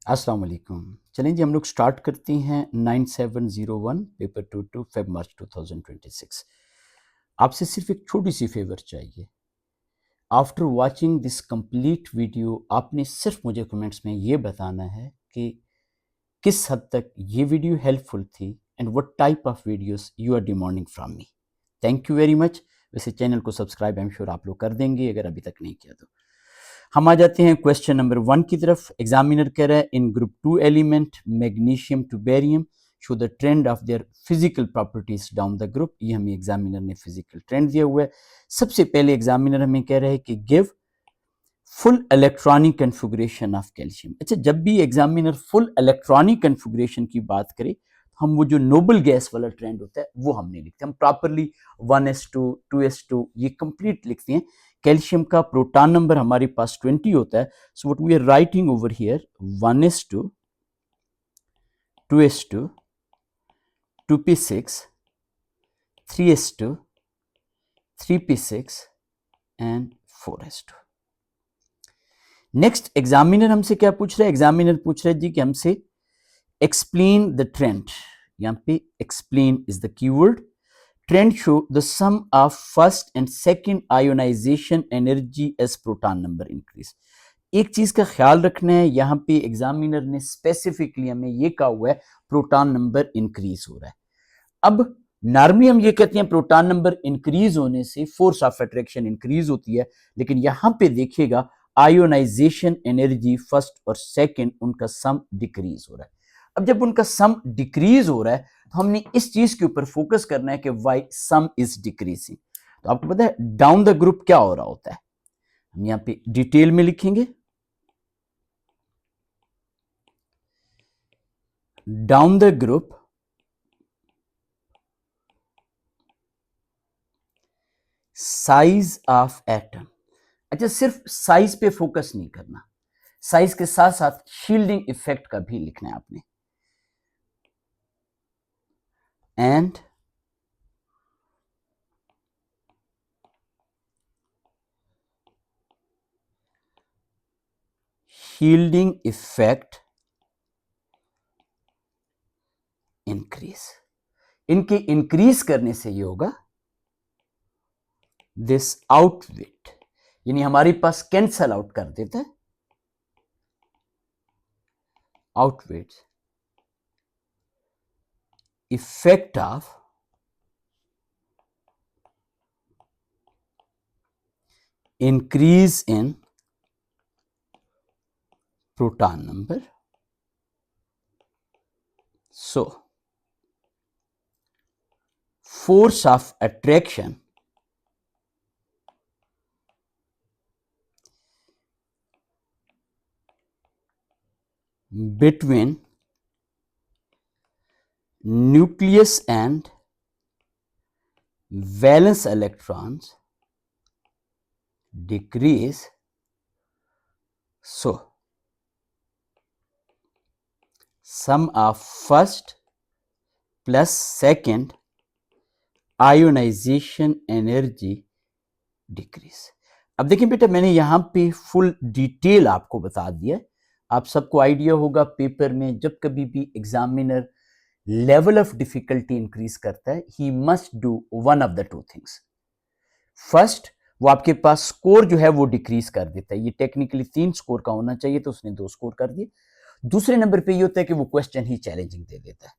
अस्सलाम वालेकुम। चलें जी, हम लोग स्टार्ट करते हैं 9701 पेपर 22 फेब मार्च 2026। आपसे सिर्फ एक छोटी सी फेवर चाहिए। After watching this complete video आपने सिर्फ मुझे कमेंट्स में ये बताना है कि किस हद तक ये वीडियो हेल्पफुल थी and what type of videos you are demanding from me. Thank you very much. वैसे चैनल को सब्सक्राइब आई एम श्योर आप लोग कर देंगे अगर अभी तक नहीं किया तो। हम आ जाते हैं क्वेश्चन नंबर 1 की तरफ। एग्जामिनर कह रहा है in group 2 element magnesium to barium show the trend of their physical properties down the group. ये हमें एग्जामिनर ने फिजिकल ट्रेंड दिया हुआ है। सबसे पहले एग्जामिनर हमें कह रहा है कि give full electronic configuration of calcium. अच्छा, जब भी एग्जामिनर फुल इलेक्ट्रॉनिक कन्फिगरेशन की बात करे हम वो जो नोबल गैस वाला ट्रेंड होता है वो हम नहीं लिखते, हम प्रॉपरली 1s2 2s2 ये कंप्लीट लिखते हैं। कैल्शियम का प्रोटॉन नंबर हमारे पास 20 होता है, so what we are writing over here 1s2 2s2 2p6 3s2 3p6 and 4s2। Next examiner हमसे क्या पूछ रहा है? एग्जामिनर पूछ रहा है जी कि हमसे एक्सप्लेन द ट्रेंड। यहां पे explain is the keyword. Trend show the sum of first and second ionisation energy as proton number increase. एक चीज का ख्याल रखना है, यहां पे एग्जामिनर ने स्पेसिफिकली हमें ये कहा हुआ है प्रोटॉन नंबर इंक्रीज हो रहा है। अब नॉर्मली हम ये कहते हैं प्रोटॉन नंबर इंक्रीज होने से फोर्स ऑफ अट्रैक्शन इंक्रीज होती है, लेकिन यहां पे देखिएगा आयोनाइजेशन एनर्जी फर्स्ट और सेकंड उनका सम डिक्रीज हो रहा है। अब जब उनका सम डिक्रीज हो रहा है तो हमने इस चीज के ऊपर फोकस करना है कि व्हाई सम इज डिक्रीजिंग। तो आपको पता है डाउन द ग्रुप क्या हो रहा होता है, हम यहां पे डिटेल में लिखेंगे। Down the group size of atom. अच्छा, सिर्फ साइज पे फोकस नहीं करना, साइज के साथ साथ शील्डिंग इफेक्ट का भी लिखना है आपने। And shielding effect increase. इनके इंक्रीज करने से ये होगा दिस आउटवेट, यानी हमारे पास कैंसल आउट कर देता है outweigh effect of increase in proton number. So, force of attraction between nucleus and valence electrons decrease. So, sum of first plus second ionization energy decrease. अब देखिए बेटा, मैंने यहां पे फुल डिटेल आपको बता दिया। आप सबको आइडिया होगा पेपर में जब कभी भी examiner level of difficulty increase करता है he must do one of the two things. First, वो आपके पास स्कोर जो है वो डिक्रीज कर देता है। ये टेक्निकली 3 स्कोर का होना चाहिए तो उसने 2 स्कोर कर दिए। दूसरे नंबर पे ये होता है कि वो क्वेश्चन ही चैलेंजिंग दे देता है।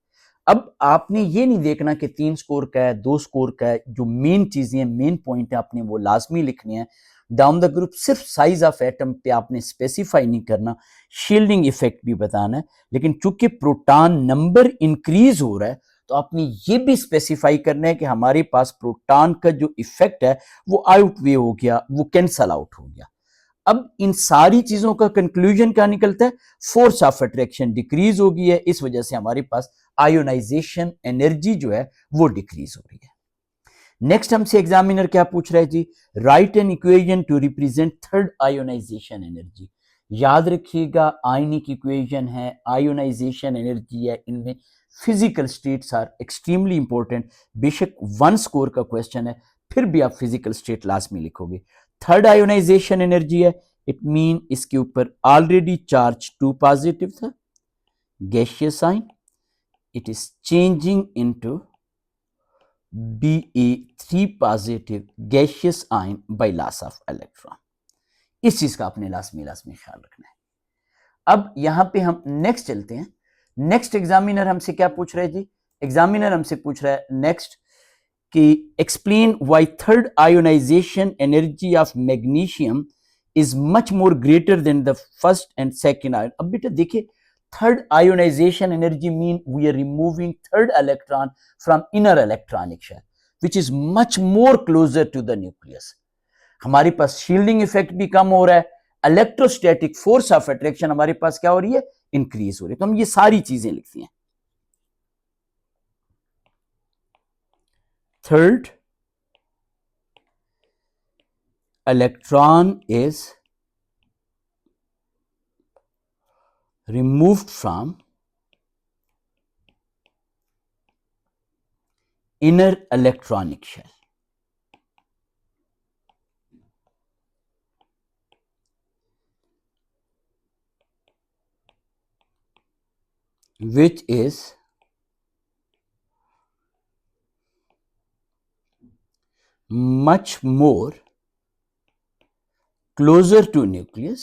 अब आपने ये नहीं देखना कि 3 स्कोर का है 2 स्कोर का है, जो मेन चीजें मेन पॉइंट है आपने वो लाजमी लिखने हैं। डाउन द ग्रुप सिर्फ साइज ऑफ एटम पे आपने स्पेसिफाई नहीं करना, शील्डिंग इफेक्ट भी बताना है। लेकिन चूंकि प्रोटॉन नंबर इंक्रीज हो रहा है तो आपने ये भी स्पेसिफाई करना है कि हमारे पास प्रोटॉन का जो इफेक्ट है वो आउट वे हो गया, वो कैंसल आउट हो गया। अब इन सारी चीजों का कंक्लूजन क्या निकलता है? फोर्स ऑफ अट्रैक्शन डिक्रीज हो गई है, इस वजह से हमारे पास आयोनाइजेशन एनर्जी जो है वो डिक्रीज हो रही है। नेक्स्ट हमसे एग्जामिनर क्या पूछ रहा है जी? Write an equation to represent third ionisation energy. याद रखिएगा आयनिक इक्वेशन है, आयोनाइजेशन एनर्जी है, इनमें physical states are extremely important. बेशक 1 स्कोर का क्वेश्चन है फिर भी आप फिजिकल स्टेट लाजमी लिखोगे। थर्ड आयोनाइजेशन एनर्जी है, इट मीन इसके ऊपर ऑलरेडी चार्ज 2 पॉजिटिव था, gaseous ion, it is changing into Ba3 positive gaseous ion by loss of electron. इस चीज का अपने लाजमी ख्याल रखना है। अब यहां पे हम नेक्स्ट चलते हैं। नेक्स्ट एग्जामिनर हमसे क्या पूछ रहे हैं जी? एग्जामिनर हमसे पूछ रहा है नेक्स्ट कि explain why third ionisation energy of magnesium is much more greater than the first and second ion. अब बेटा देखिए, third ionisation energy mean we are removing third electron from inner electronic shell which is much more closer to the nucleus. हमारे पास shielding effect भी कम हो रहा है, electrostatic force of attraction हमारे पास क्या हो रही है? इंक्रीज हो रही है। तो हम ये सारी चीजें लिखती हैं। Third electron is removed from inner electronic shell, which is much more closer to nucleus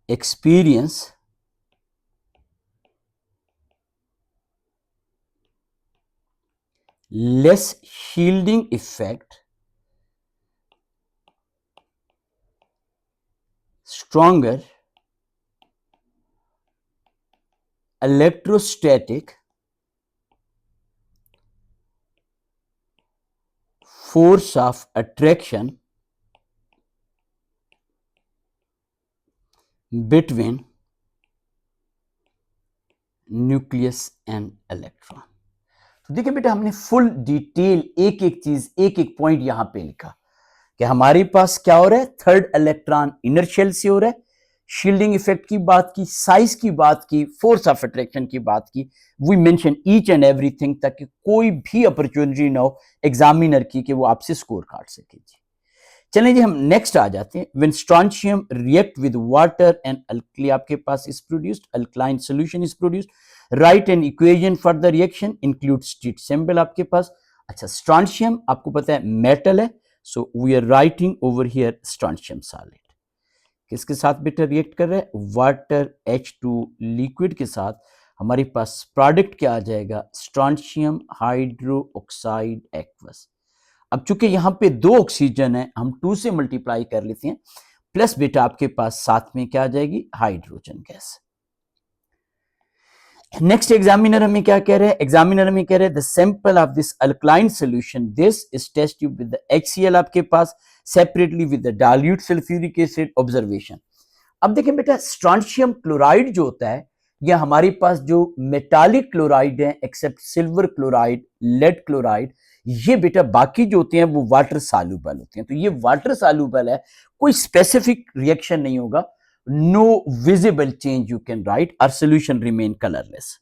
experience less shielding effect, stronger electrostatic force of attraction between nucleus and electron. तो देखिए बेटा, हमने फुल डिटेल एक एक चीज एक एक पॉइंट यहां पे लिखा कि हमारे पास क्या हो रहा है, थर्ड इलेक्ट्रॉन इनर शेल से हो रहा है, शील्डिंग इफेक्ट की बात की, साइज की बात की, फोर्स ऑफ अट्रैक्शन की बात की। We mention each and everything ताकि कोई भी अपॉर्चुनिटी ना हो एग्जामिनर की कि वो आपसे स्कोर काट सके जी। चलें जी, हम नेक्स्ट आ जाते हैं। When strontium react with water and alkali आपके पास is produced, alkaline solution is produced, write an equation for the reaction include street symbol आपके पास। अच्छा, स्ट्रोंशियम आपको पता है मेटल है, so we are writing over here strontium solid. किसके साथ बेटा रिएक्ट कर रहा है? वाटर H2 लिक्विड के साथ। हमारे पास प्रोडक्ट क्या आ जाएगा? Strontium hydro oxide aqueous. अब चूंकि यहां पे 2 ऑक्सीजन है, हम 2 से मल्टीप्लाई कर लेते हैं, प्लस बेटा आपके पास साथ में क्या आ जाएगी? Hydrogen gas. नेक्स्ट एग्जामिनर हमें क्या कह रहे हैं? एग्जामिनर हमें कह रहे हैं the sample of this alkaline solution this is test tube with the HCl आपके पास separately with the dilute sulphuric acid observation. अब देखें बेटा, स्ट्रोंशियम क्लोराइड जो होता है, या हमारे पास जो मेटालिक क्लोराइड है except silver chloride, lead chloride, ये बेटा बाकी जो होते हैं वो वाटर सॉल्युबल होते हैं। तो ये वाटर सॉल्युबल है, कोई स्पेसिफिक रिएक्शन नहीं होगा, no visible change you can write, our solution remain colourless.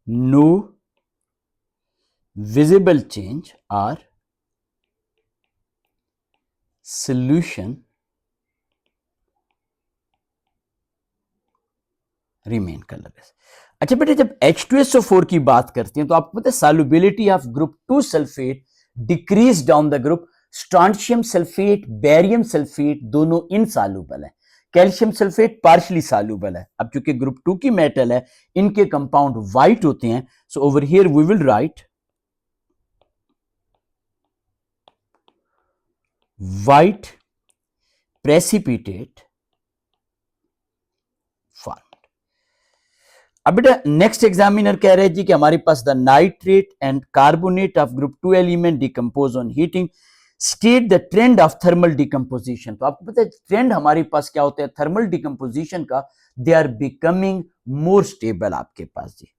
No visible change or solution remain colorless। अच्छा बेटे, जब H2SO4 की बात करते हैं तो आपको पता है solubility of group 2 sulphate decrease down the group. Strontium sulphate, barium sulphate दोनों इनसॉल्युबल है, कैल्शियम सल्फेट पार्शली सॉल्युबल है। अब चूंकि ग्रुप 2 की मेटल है, इनके कंपाउंड व्हाइट होते हैं, so over here we will write white precipitate formed। अब बेटा नेक्स्ट एग्जामिनर कह रहे हैं जी कि हमारे पास the nitrate and carbonate of group 2 element decompose on heating, state the trend of thermal decomposition. तो आपको पता है ट्रेंड हमारे पास क्या होता है थर्मल डिकम्पोजिशन का? They are becoming more stable आपके पास जी।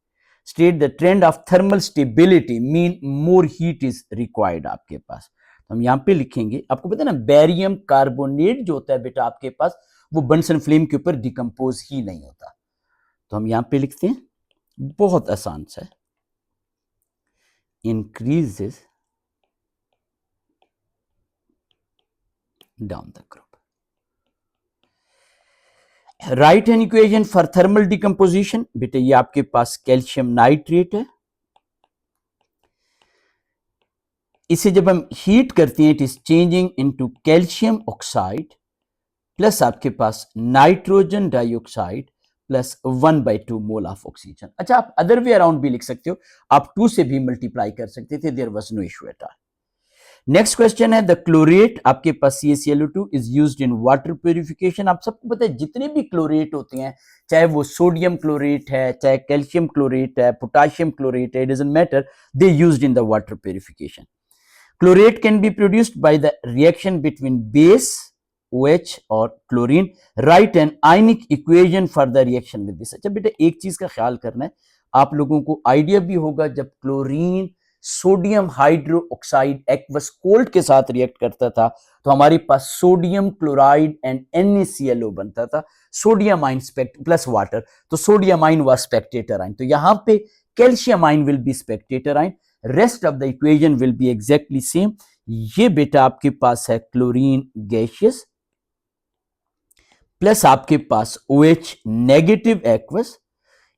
State the trend of thermal stability mean more heat is required आपके पास। हम यहां पे लिखेंगे, आपको पता है ना, बेरियम कार्बोनेट जो होता है बेटा आपके पास, वो बंसन फ्लेम के ऊपर डिकम्पोज ही नहीं होता। तो हम यहां पे लिखते हैं, बहुत आसान सा है, increases down the group. Right hand equation for thermal decomposition, बेटे ये आपके पास कैल्शियम नाइट्रेट है, इसे जब हम हीट करते हैं it is changing into calcium oxide plus आपके पास nitrogen dioxide plus 1/2 mole of oxygen. अच्छा, आप अदर वे अराउंड भी लिख सकते हो, आप 2 से भी मल्टीप्लाई कर सकते थे, there was no issue at all. Next question है द क्लोरेट आपके पास CaClO2 is used in water purification. आप सबको पता है जितने भी क्लोरेट होते हैं, चाहे वो सोडियम क्लोरेट है, चाहे कैल्शियम क्लोरेट है, पोटाशियम क्लोरेट है, it doesn't matter, they used in the water purification. Chlorate can be produced by the reaction between base OH और chlorine. Right an ionic equation for the reaction with this. अच्छा बेटा, एक चीज का ख्याल करना है, आप लोगों को आइडिया भी होगा जब chlorine sodium hydro oxide aqueous cold के साथ रिएक्ट करता था तो हमारे पास सोडियम क्लोराइड एंड NaClO बनता था, सोडियम आइन प्लस वाटर, तो सोडियम आइन व स्पेक्टेटर आइन, तो यहां पे calcium ion will be spectator ion, rest of the equation will be exactly same. ये बेटा आपके पास है क्लोरीन गैसियस प्लस आपके पास OH नेगेटिव एक्वस,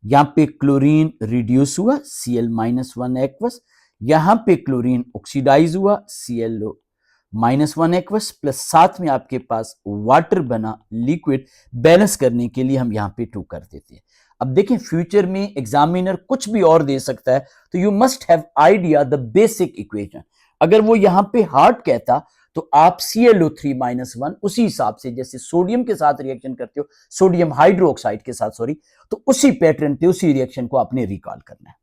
यहां पे क्लोरीन रिड्यूस हुआ Cl-1 एक्वस, यहां पे क्लोरीन ऑक्सीडाइज हुआ ClO-1 एक्वस, प्लस साथ में आपके पास वाटर बना लिक्विड। बैलेंस करने के लिए हम यहां पे 2 कर देते हैं। अब देखें, फ्यूचर में एग्जामिनर कुछ भी और दे सकता है, तो you must have idea the basic equation. अगर वो यहां पे हार्ड कहता तो आप ClO3-1 उसी हिसाब से जैसे सोडियम के साथ रिएक्शन करते हो, सोडियम हाइड्रोक्साइड के साथ सॉरी, तो उसी पैटर्न पे उसी रिएक्शन को आपने रिकॉल करना है।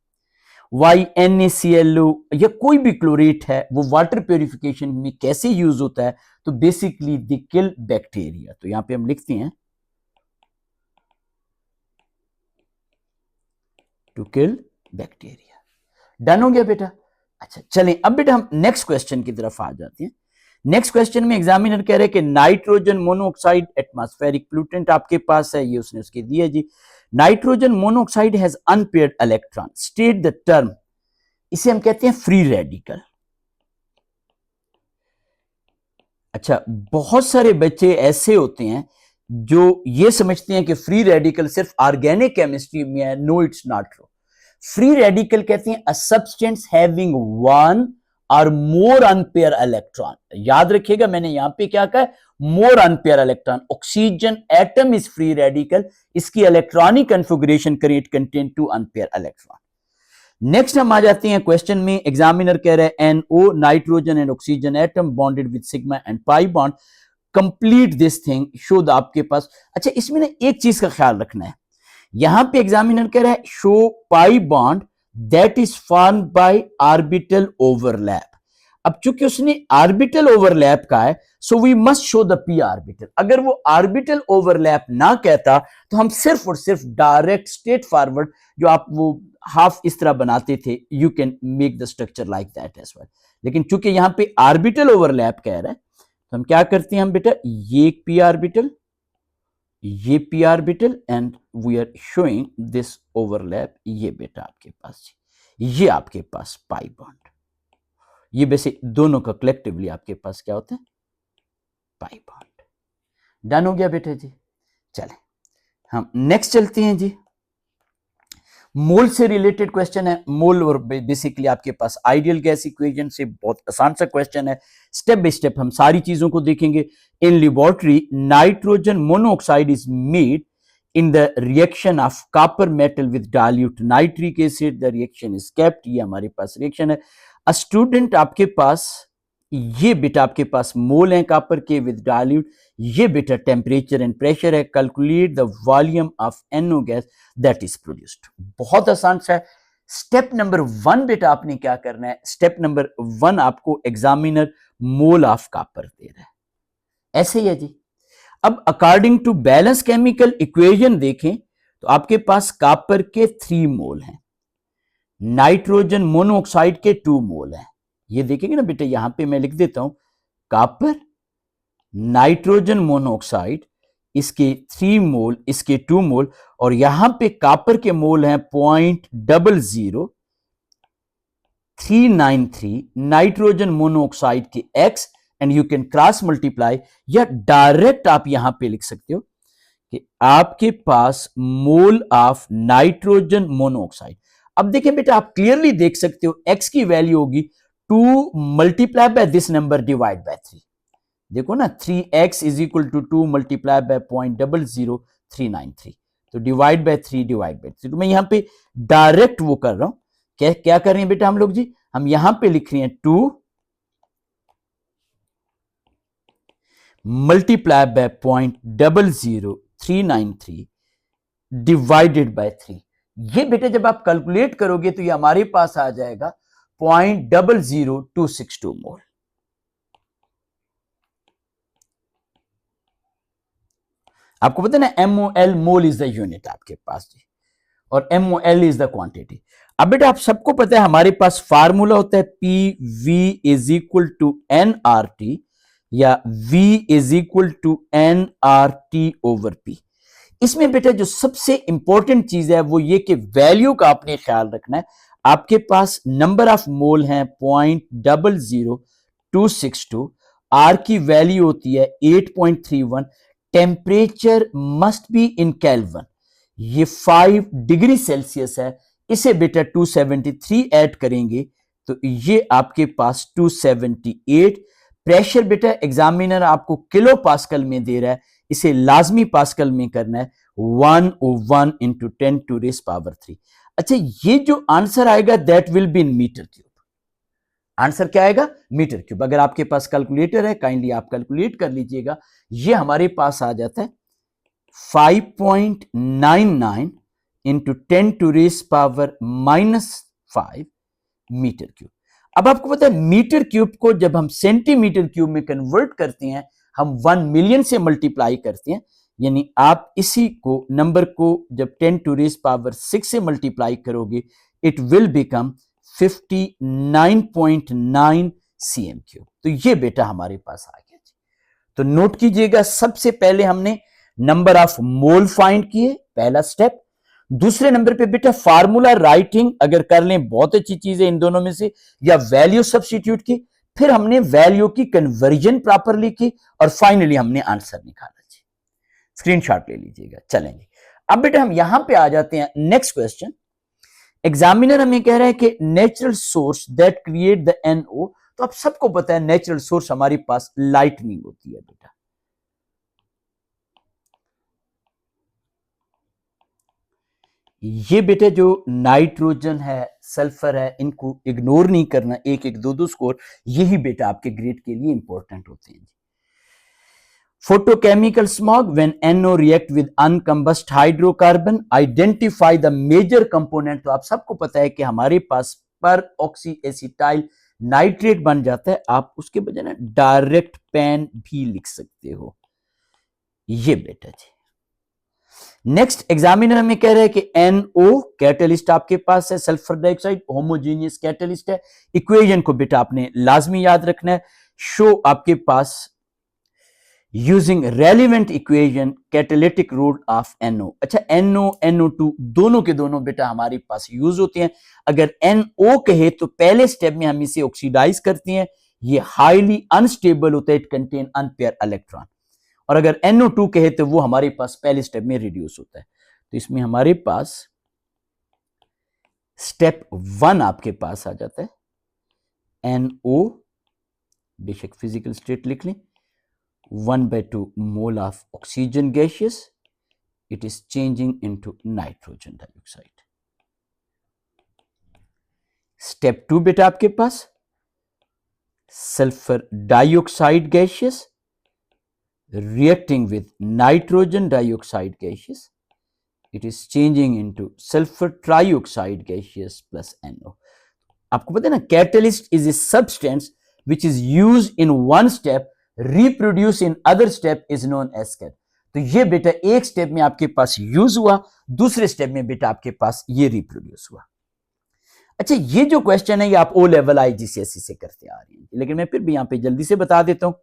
NaClO या कोई भी क्लोरेट है वो वाटर प्यूरिफिकेशन में कैसे यूज होता है, तो बेसिकली दे किल बैक्टीरिया। तो यहां पे हम लिखते हैं टू किल बैक्टीरिया। डन हो गया बेटा। अच्छा चलें, अब बेटा हम नेक्स्ट क्वेश्चन की तरफ आ जाते हैं। नेक्स्ट क्वेश्चन में एग्जामिनर कह रहे हैं कि नाइट्रोजन मोनोऑक्साइड एटमॉस्फेरिक प्लूटेंट आपके पास है, ये उसने उसके दिया जी। Nitrogen monoxide has unpaired electron, state the term. इसे हम कहते हैं फ्री रेडिकल। अच्छा, बहुत सारे बच्चे ऐसे होते हैं जो ये समझते हैं कि फ्री रेडिकल सिर्फ ऑर्गेनिक केमिस्ट्री में है। No, it's not true. Free radical कहते हैं अ सब्सटेंस हैविंग वन और मोर अनपेयर इलेक्ट्रॉन। याद रखिएगा, मैंने यहां पे क्या कहा, more unpair electron. Oxygen atom is free radical, इसकी electronic configuration create contain 2 unpair electron. Next हम आ जाते हैं क्वेश्चन में, एग्जामिनर कह रहे हैं NO nitrogen and oxygen atom bonded with sigma and pi bond, complete this thing, show the आपके पास। अच्छा, इसमें ना एक चीज का ख्याल रखना है, यहां पे एग्जामिनर कह रहा है show pi bond that is form by orbital overlap. अब चूंकि उसने ऑर्बिटल ओवरलैप का है, so we must show the p orbital. अगर वो ऑर्बिटल ओवरलैप ना कहता तो हम सिर्फ और सिर्फ डायरेक्ट स्ट्रेट फॉरवर्ड जो आप वो हाफ इस तरह बनाते थे, you can make the structure like that as well. लेकिन चूंकि यहां पे ऑर्बिटल ओवरलैप कह रहा है, तो हम क्या करते हैं, हम बेटा ये एक p ऑर्बिटल, ये p orbital and we are showing this overlap. ये बेटा आपके पास, ये आपके पास पाई बॉन्ड, ये वैसे दोनों का कलेक्टिवली आपके पास क्या होता है, पाई बॉन्ड। डन हो गया बेटा जी। चलें हम नेक्स्ट चलते हैं जी। मोल से रिलेटेड क्वेश्चन है। मोल और बेसिकली आपके पास आइडियल गैस इक्वेशन से बहुत आसान सा क्वेश्चन है। स्टेप बाय स्टेप हम सारी चीजों को देखेंगे। In laboratory nitrogen monoxide is made in the reaction of copper metal with dilute nitric acid, the reaction is kept। ये हमारे पास रिएक्शन है। A student आपके पास, ये बेटा आपके पास मोल है कॉपर के विद डाइल्यूट, ये बेटा टेम्परेचर एंड प्रेशर है। Calculate the volume of NO gas that is produced. बहुत आसान सा है। स्टेप नंबर 1 बेटा आपने क्या करना है, स्टेप नंबर 1 आपको एग्जामिनर मोल ऑफ कॉपर दे रहा है, ऐसे ही है जी। अब according to balance chemical equation देखें तो आपके पास कॉपर के 3 मोल हैं, नाइट्रोजन मोनोऑक्साइड के 2 मोल हैं। ये देखेंगे ना बेटे, यहां पे मैं लिख देता हूं कॉपर, नाइट्रोजन मोनोऑक्साइड, इसके 3 मोल, इसके 2 मोल, और यहां पे कॉपर के मोल हैं 0.003 393 नाइट्रोजन मोनोऑक्साइड के X and you can cross multiply, या डायरेक्ट आप यहां पे लिख सकते हो कि आपके पास मोल ऑफ नाइट्रोजन मोनोऑक्साइड। अब देखें बेटा, आप क्लियरली देख सकते हो X की वैल्यू होगी 2 multiply by this number divide by 3। देखो ना, 3x is equal to 2 multiply by 0.00393, तो डिवाइड बाय 3 डिवाइड बाय 3। तो मैं यहां पे डायरेक्ट वो कर रहा हूं। क्या कर रहे हैं बेटा हम लोग जी, हम यहां पे लिख रहे हैं 2 मल्टीप्लाई बाय 0.00393 डिवाइडेड बाय 3। ये बेटा जब आप कैलकुलेट करोगे तो ये हमारे पास आ जाएगा 0.00262 मोल। आपको पता है ना, MOL mole is the unit आपके पास जी, और MOL इज द क्वांटिटी। अब बेटा आप सबको पता है हमारे पास फार्मूला होता है PV is equal to NRT, या V is equal to NRT over P। इसमें बेटा जो सबसे इंपॉर्टेंट चीज है वो ये कि वैल्यू का आपने ख्याल रखना है। आपके पास नंबर ऑफ मोल हैं 0.00262, R की वैल्यू होती है 8.31, temperature must be in kelvin, ये 5 डिग्री सेल्सियस है। इसे बेटा 273 ऐड करेंगे तो ये आपके पास 278। प्रेशर बेटा एग्जामिनर आपको किलो पास्कल में दे रहा है, इसे लाजमी पास्कल में करना है, 101 इंटू 10 टू रेस पावर 3। अच्छा, ये जो आंसर आएगा that will be in metre cube. Answer क्या आएगा? Metre cube. अगर आपके पास कैलकुलेटर है काइंडली आप कैलकुलेट कर लीजिएगा। ये हमारे पास आ जाता है 5.99 into 10 to raise power -5 metre cube. अब आपको पता है मीटर क्यूब को जब हम सेंटीमीटर क्यूब में कन्वर्ट करते हैं, हम 1 मिलियन से मल्टीप्लाई करते हैं, यानी आप इसी को नंबर को जब 10 टू रेस पावर 6 से मल्टीप्लाई करोगे, it will become 59.9 cm cube. तो ये बेटा हमारे पास आ गया। तो नोट कीजिएगा, सबसे पहले हमने नंबर ऑफ मोल फाइंड किए, पहला स्टेप। दूसरे नंबर पे बेटा फार्मूला राइटिंग अगर कर लें बहुत अच्छी चीज है इन दोनों में से, या वैल्यू सब्स्टिट्यूट की, फिर हमने वैल्यू की कन्वर्जन प्रॉपरली की, और फाइनली हमने आंसर निकाला जी। स्क्रीनशॉट ले लीजिएगा। चलेंगे अब बेटा हम यहां पे आ जाते हैं नेक्स्ट क्वेश्चन। एग्जामिनर हमें कह रहा है कि natural source that create the NO। तो आप सबको पता है नेचुरल सोर्स हमारे पास लाइटनिंग होती है बेटा। ये बेटे जो नाइट्रोजन है, सल्फर है, इनको इग्नोर नहीं करना, एक एक दो दो स्कोर, यही बेटा आपके ग्रेड के लिए इंपॉर्टेंट होते हैं। Photochemical smog, when NO react with uncombust hydrocarbon, identify the major component. तो आप सबको पता है कि हमारे पास पर ऑक्सी एसिटाइल नाइट्रेट बन जाता है। आप उसके बजाय ना डायरेक्ट पेन भी लिख सकते हो, ये बेटा जी। नेक्स्ट एग्जामिनर हमें कह रहे हैं कि NO कैटलिस्ट आपके पास है, सल्फर डाइऑक्साइड होमोजीनियस कैटलिस्ट है। इक्वेशन को बेटा आपने लाजमी याद रखना है। शो आपके पास using relevant equation catalytic role of NO। अच्छा, NO NO2 दोनों के दोनों बेटा हमारे पास यूज होते हैं। अगर NO कहे तो पहले स्टेप में हम इसे ऑक्सीडाइज करते हैं, ये हाईली अनस्टेबल होता है, इट कंटेन अनपेयर इलेक्ट्रॉन। और अगर NO2 कहे तो वो हमारे पास पहले स्टेप में रिड्यूस होता है। तो इसमें हमारे पास स्टेप 1 आपके पास आ जाता है NO, बेशक फिजिकल स्टेट लिख लें, 1/2 mole of oxygen gaseous, it is changing into nitrogen dioxide. Step 2 बेटा आपके पास sulfur dioxide gaseous reacting with nitrogen dioxide gaseous, it is changing into sulfur trioxide gaseous plus NO. आपको पता है ना, catalyst is a substance which is used in one step, reproduce in other step is known as cat। तो ये बेटा एक step में आपके पास यूज हुआ, दूसरे स्टेप में बेटा आपके पास ये रिप्रोड्यूस हुआ। अच्छा, ये जो क्वेश्चन है ये आप O लेवल IGCSE से करते आ रहे हैं, लेकिन मैं फिर भी यहां पे जल्दी से बता देता हूं।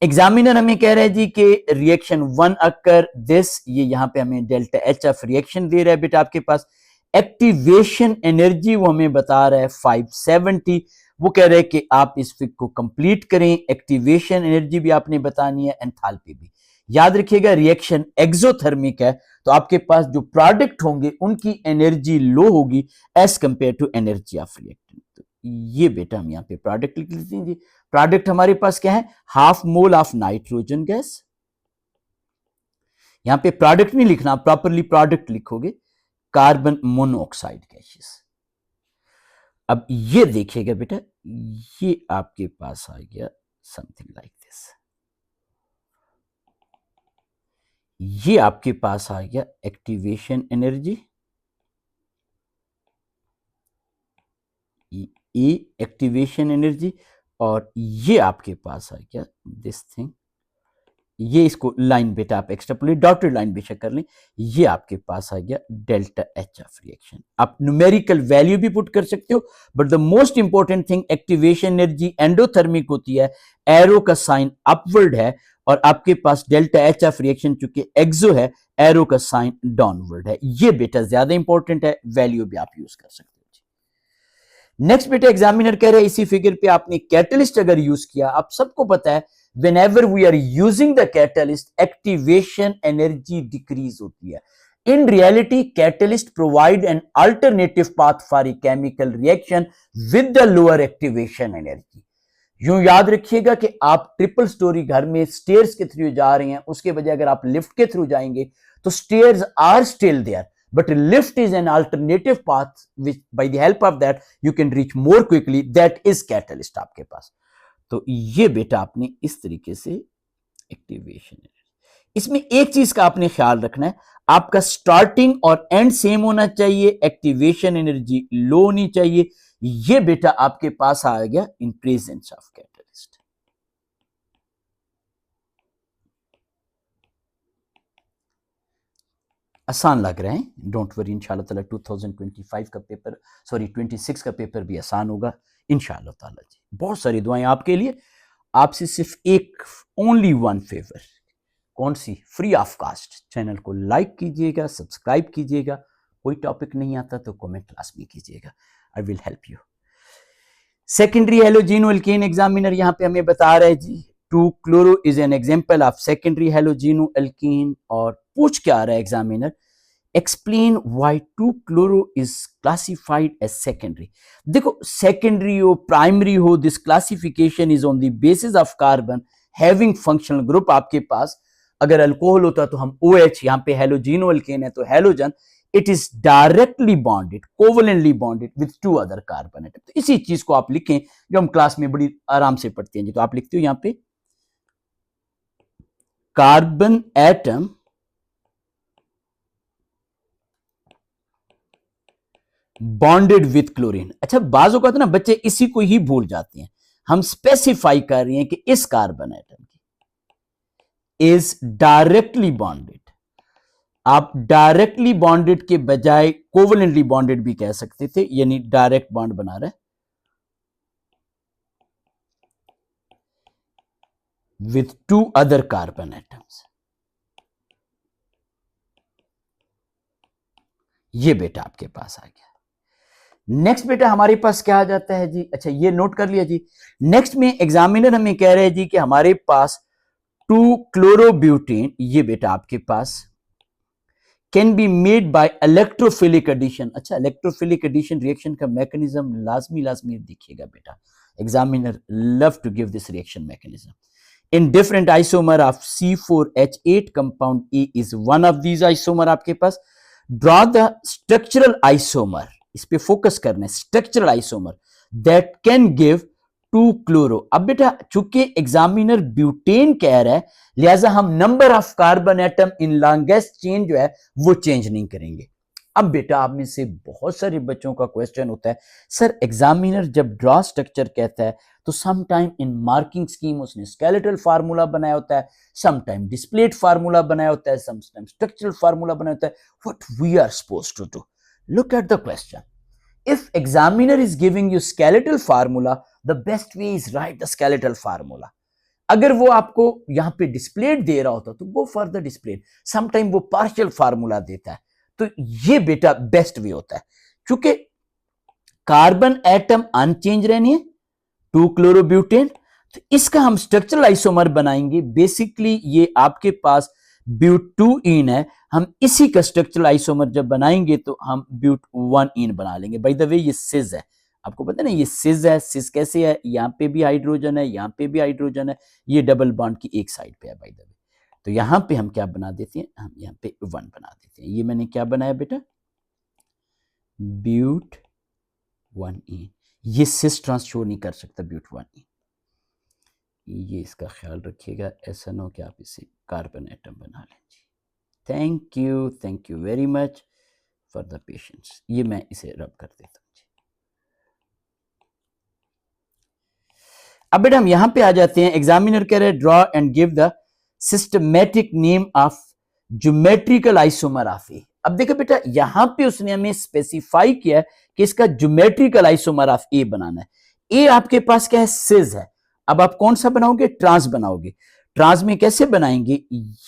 एग्जामिनर हमें कह रहा है जी कि रिएक्शन 1 अकर दिस, ये यहां पे हमें डेल्टा H ऑफ रिएक्शन दे रहा है बेटा आपके पास। एक्टिवेशन एनर्जी वो हमें बता रहा है 570। वो कह रहे हैं कि आप इस फिगर को कंप्लीट करें। एक्टिवेशन एनर्जी भी आपने बतानी है, एंथैल्पी भी। याद रखिएगा रिएक्शन एक्सोथर्मिक है, तो आपके पास जो प्रोडक्ट होंगे उनकी एनर्जी लो होगी as compared to energy of reactant. तो ये बेटा हम यहाँ पे प्रोडक्ट लिख लेते हैं जी। प्रोडक्ट हमारे पास क्या है, half mole of nitrogen gas. यहां पे प्रोडक्ट नहीं लिखना, प्रॉपरली प्रोडक्ट लिखोगे, कार्बन मोनोऑक्साइड गैसेस। अब ये देखिएगा बेटा, ये आपके पास आ गया समथिंग लाइक दिस। ये आपके पास आ गया एक्टिवेशन एनर्जी, ये एक्टिवेशन एनर्जी, और ये आपके पास आ गया दिस थिंग। ये इसको लाइन बेटा आप एक्स्ट्रापोलेट डॉटेड लाइन बेशक कर लें। ये आपके पास आ गया डेल्टा एच ऑफ रिएक्शन। आप न्यूमेरिकल वैल्यू भी पुट कर सकते हो, but the most important thing activation energy endothermic होती है, एरो का साइन अपवर्ड है, और आपके पास डेल्टा एच ऑफ रिएक्शन चूंकि एक्सो है, एरो का साइन डाउनवर्ड है। ये बेटा ज्यादा इंपॉर्टेंट है, वैल्यू भी आप यूज कर सकते हो। नेक्स्ट बेटा एग्जामिनर कह रहे हैं इसी फिगर पे आपने कैटलिस्ट अगर यूज किया, आप सबको पता है whenever we are using the catalyst, activation energy decrease होती है। In reality, catalyst provide an alternative path for a chemical reaction with the lower activation energy। यूं याद रखिएगा कि आप ट्रिपल स्टोरी घर में स्टेयर्स के थ्रू जा रहे हैं, उसके बजाय अगर आप लिफ्ट के थ्रू जाएंगे तो stairs are still there, but lift is an alternative path which by the help of that you can reach more quickly। that is catalyst आपके पास। तो ये बेटा आपने इस तरीके से एक्टिवेशन है। इसमें एक चीज का आपने ख्याल रखना है, आपका स्टार्टिंग और एंड सेम होना चाहिए, एक्टिवेशन एनर्जी लो होनी चाहिए। ये बेटा आपके पास आ गया इन प्रेजेंस ऑफ कैटलिस्ट। आसान लग रहा है, डोंट वरी, इंशाल्लाह ताला 2025 का पेपर, सॉरी 26 का पेपर भी आसान होगा इंशाल्लाह ताला जी। बहुत सारी दुआएं आपके लिए। आपसे सिर्फ एक ओनली वन फेवर, कौन सी, फ्री ऑफ कास्ट। चैनल को लाइक कीजिएगा, सब्सक्राइब कीजिएगा, कोई टॉपिक नहीं आता तो कमेंट क्लास में कीजिएगा, I will help you. Secondary halogeno alkane examiner यहां पे हमें बता रहे हैं जी 2 chloro is an example of secondary halogeno alkane. और पूछ क्या आ रहा है examiner, explain why 2 chloro is classified as secondary. देखो सेकेंडरी हो प्राइमरी हो, this classification is on the basis of carbon having functional group. आपके पास अगर अल्कोहल होता तो हम OH, यहाँ पे हेलोजीनो अल्केन है तो halogen, it is directly bonded, covalently bonded with 2 other carbon atom. तो इसी चीज को आप लिखें जो हम क्लास में बड़ी आराम से पढ़ते हैं जी। तो आप लिखते हो यहाँ पे carbon atom bonded with chlorine. अच्छा बाजों का तो ना बच्चे इसी को ही भूल जाते हैं, हम स्पेसिफाई कर रहे हैं कि इस कार्बन एटम की इज डायरेक्टली बॉन्डेड। आप डायरेक्टली बॉन्डेड के बजाय कोवलेंटली बॉन्डेड भी कह सकते थे, यानी डायरेक्ट बॉन्ड बना रहा है विथ 2 अदर कार्बन एटम्स। ये बेटा आपके पास आ गया। नेक्स्ट बेटा हमारे पास क्या आ जाता है जी, अच्छा ये नोट कर लिया जी। नेक्स्ट में एग्जामिनर हमें कह रहे हैं जी कि हमारे पास 2 क्लोरोब्यूटेन, ये बेटा आपके पास can be made by electrophilic addition. अच्छा इलेक्ट्रोफिलिक एडिशन रिएक्शन का मैकेनिज्म लाजमी देखिएगा बेटा, examiner love to give this reaction mechanism. In different isomer of C4H8 compound E is one of these isomer आपके पास। ड्रॉ द स्ट्रक्चरल आइसोमर, इस पे focus करना है, structural isomer that can give 2 chloro. अब बेटा चूंकि एग्जामिनर ब्यूटेन कह रहा है, लिहाजा हम number of carbon atom in longest chain जो है वो चेंज नहीं करेंगे। अब बेटा आप में से बहुत सारे बच्चों का क्वेश्चन होता है, सर एग्जामिनर जब ड्रॉ स्ट्रक्चर कहता है तो some time in marking scheme उसने स्केलेटल फार्मूला बनाया होता है, सम टाइम डिस्प्लेड फार्मूला बनाया होता है, सम टाइम स्ट्रक्चरल फार्मूला बनाया होता है। What we are supposed to do, look at the question. If examiner is giving you skeletal formula, the best way is write the skeletal formula. अगर वो आपको यहाँ पे डिस्प्लेड दे रहा होता तो go for the displayed, sometime वो partial formula देता है, तो ये बेटा बेस्ट वे होता है, क्योंकि कार्बन एटम अनचेंज रहनी है, 2 क्लोरोब्यूटेन, तो इसका हम स्ट्रक्चरल आइसोमर बनाएंगे। बेसिकली ये आपके पास ब्यूट-2-ईन है, हम इसी का स्ट्रक्चरल आइसोमर जब बनाएंगे तो हम ब्यूट-1-ईन बना लेंगे। बाय द वे ये सिस है, आपको पता है ना ये सिस है। सिस कैसे है, यहाँ पे भी हाइड्रोजन है, यहाँ पे भी हाइड्रोजन है, ये डबल बॉन्ड की एक साइड पे है बाय द वे। तो यहाँ पे हम क्या बना देते हैं, हम यहाँ पे 1 बना देते हैं। ये मैंने क्या बनाया बेटा, ब्यूट-1-ईन। ये सिस ट्रांस शो नहीं कर सकता ब्यूट-1-ईन, ये इसका ख्याल रखिएगा, ऐसा ना हो कि आप इसे कार्बन एटम बना लें जी। Thank you very much for the patience. ये मैं इसे रब कर देता हूँ जी। अब बेटा हम यहां पे आ जाते हैं। एग्जामिनर कह रहे हैं draw and give the systematic name of geometrical isomer of A. अब देखो बेटा यहां पे उसने हमें स्पेसिफाई किया है कि इसका ज्योमेट्रिकल आइसोमर ऑफ ए बनाना है। ए आपके पास क्या है, सिस है। अब आप कौन सा बनाओगे, ट्रांस बनाओगे। ट्रांस में कैसे बनाएंगे,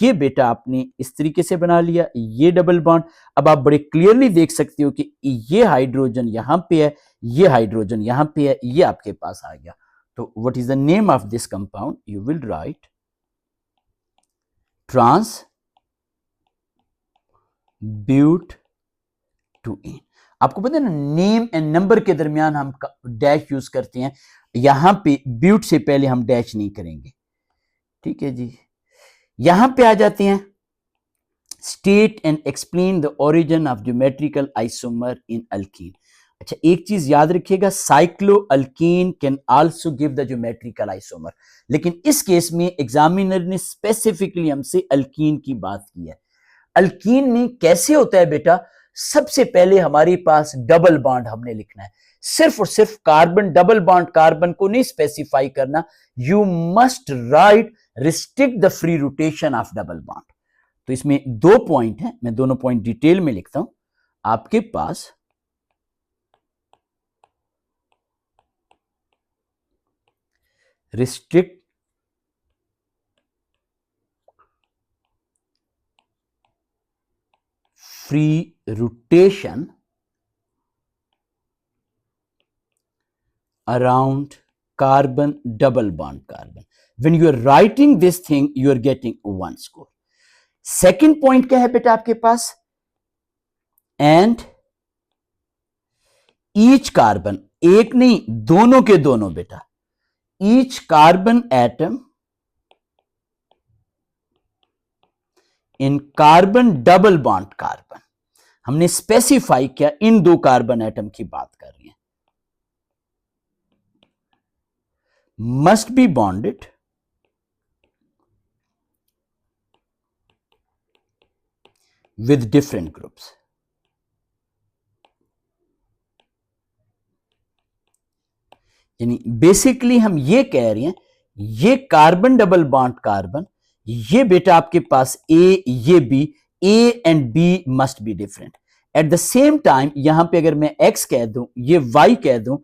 ये बेटा आपने इस तरीके से बना लिया, ये डबल बॉन्ड। अब आप बड़े क्लियरली देख सकते हो कि ये हाइड्रोजन यहां पे है, ये हाइड्रोजन यहां पे है, ये आपके पास आ गया। तो what is the name of this compound, you will write trans but two ene. आपको पता है ना, नेम एंड नंबर के दरमियान हम डैश यूज करते हैं, यहां पे ब्यूट से पहले हम डैश नहीं करेंगे, ठीक है जी। यहां पे आ जाते हैं, state and explain the origin of geometrical isomer in alkyne. अच्छा एक चीज याद रखिएगा, cyclo alkyne can also give the geometrical isomer, लेकिन इस केस में एग्जामिनर ने स्पेसिफिकली हमसे अल्कीन की बात की है। अल्कीन में कैसे होता है बेटा, सबसे पहले हमारे पास डबल बॉन्ड हमने लिखना है, सिर्फ और सिर्फ कार्बन डबल बॉन्ड कार्बन को नहीं स्पेसिफाई करना, you must write restrict the free rotation of double bond. तो इसमें 2 पॉइंट हैं, मैं दोनों पॉइंट डिटेल में लिखता हूं। आपके पास restrict free rotation around carbon double bond carbon. When you are writing this thing, you are getting 1 score. Second point क्या है बेटा आपके पास, and each carbon, एक नहीं दोनों के दोनों बेटा, each carbon atom in carbon double bond carbon, हमने स्पेसिफाई किया इन 2 कार्बन एटम की बात कर रही है, must be bonded with different groups. यानी बेसिकली हम ये कह रहे हैं, ये कार्बन डबल बॉन्ड कार्बन, ये बेटा आपके पास ए, ये B, A and B must be different. At the same time यहां पे अगर मैं एक्स कह दूं, ये वाई कह दूं,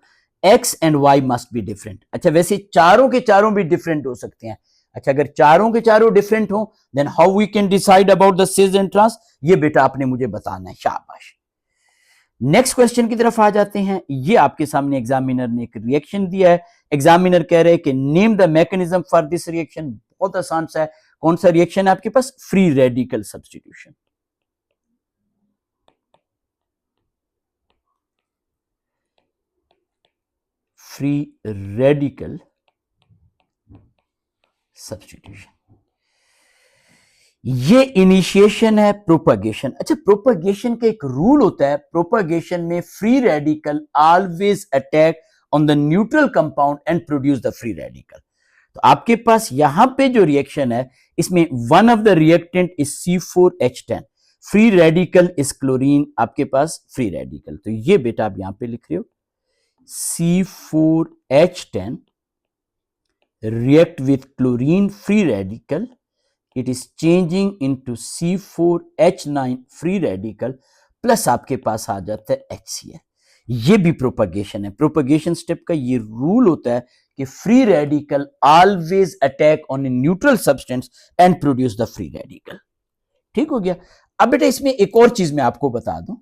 X and Y must be different. अच्छा वैसे चारों के चारों भी डिफरेंट हो सकते हैं। अच्छा अगर चारों के चारों डिफरेंट हो, then how we can decide about the cis and trans, ये बेटा आपने मुझे बताना है। शाबाश। नेक्स्ट क्वेश्चन की तरफ आ जाते हैं। ये आपके सामने एग्जामिनर ने एक रिएक्शन दिया है। एग्जामिनर कह रहे हैं कि name the mechanism for this reaction. बहुत आसान सा है। कौन सा रिएक्शन है आपके पास, free radical substitution. Free radical substitution, ये इनिशिएशन है प्रोपगेशन। अच्छा प्रोपगेशन का एक रूल होता है, प्रोपगेशन में free radical always attack on the neutral compound and produce the free radical. तो आपके पास यहां पे जो रिएक्शन है, इसमें one of the reactant is C4H10, free radical is chlorine, आपके पास फ्री रेडिकल। तो ये बेटा आप यहां पे लिख रहे हो, C4H10 react with chlorine free radical, it is changing into C4H9 free radical plus आपके पास आ जाता है HCl। ये भी प्रोपगेशन है। प्रोपगेशन स्टेप का ये रूल होता है कि free radical always attack on a neutral substance and produce the free radical. ठीक हो गया। अब बेटा इसमें एक और चीज मैं आपको बता दूं,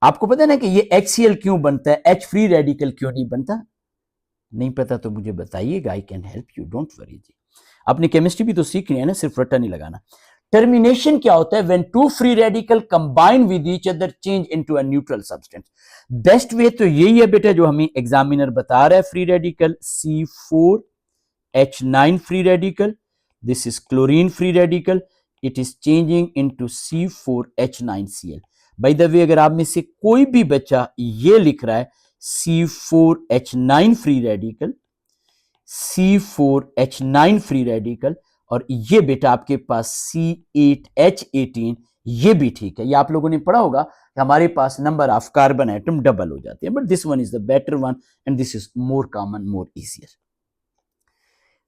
आपको पता है ना कि ये HCl क्यों बनता है, H फ्री रेडिकल क्यों नहीं बनता? नहीं पता तो मुझे बताइएगा, I can help you, don't worry जी। आपने केमिस्ट्री भी तो सीखनी है ना, सिर्फ रट्टा नहीं लगाना। टर्मिनेशन क्या होता है? When two free radical combine with each other change into a neutral substance. Best way तो यही है बेटा जो हमें एग्जामिनर बता रहा है, free radical C4H9 free radical, this is chlorine free radical, it is changing into C4H9Cl. By the way, अगर आप में से कोई भी बच्चा ये लिख रहा है C4H9 free radical, C4H9 free radical, और ये बेटा आपके पास C8H18, ये भी ठीक है। ये आप लोगों ने पढ़ा होगा कि हमारे पास number of carbon atom double हो जाते हैं, but this one is the better one and this is more common, more easier.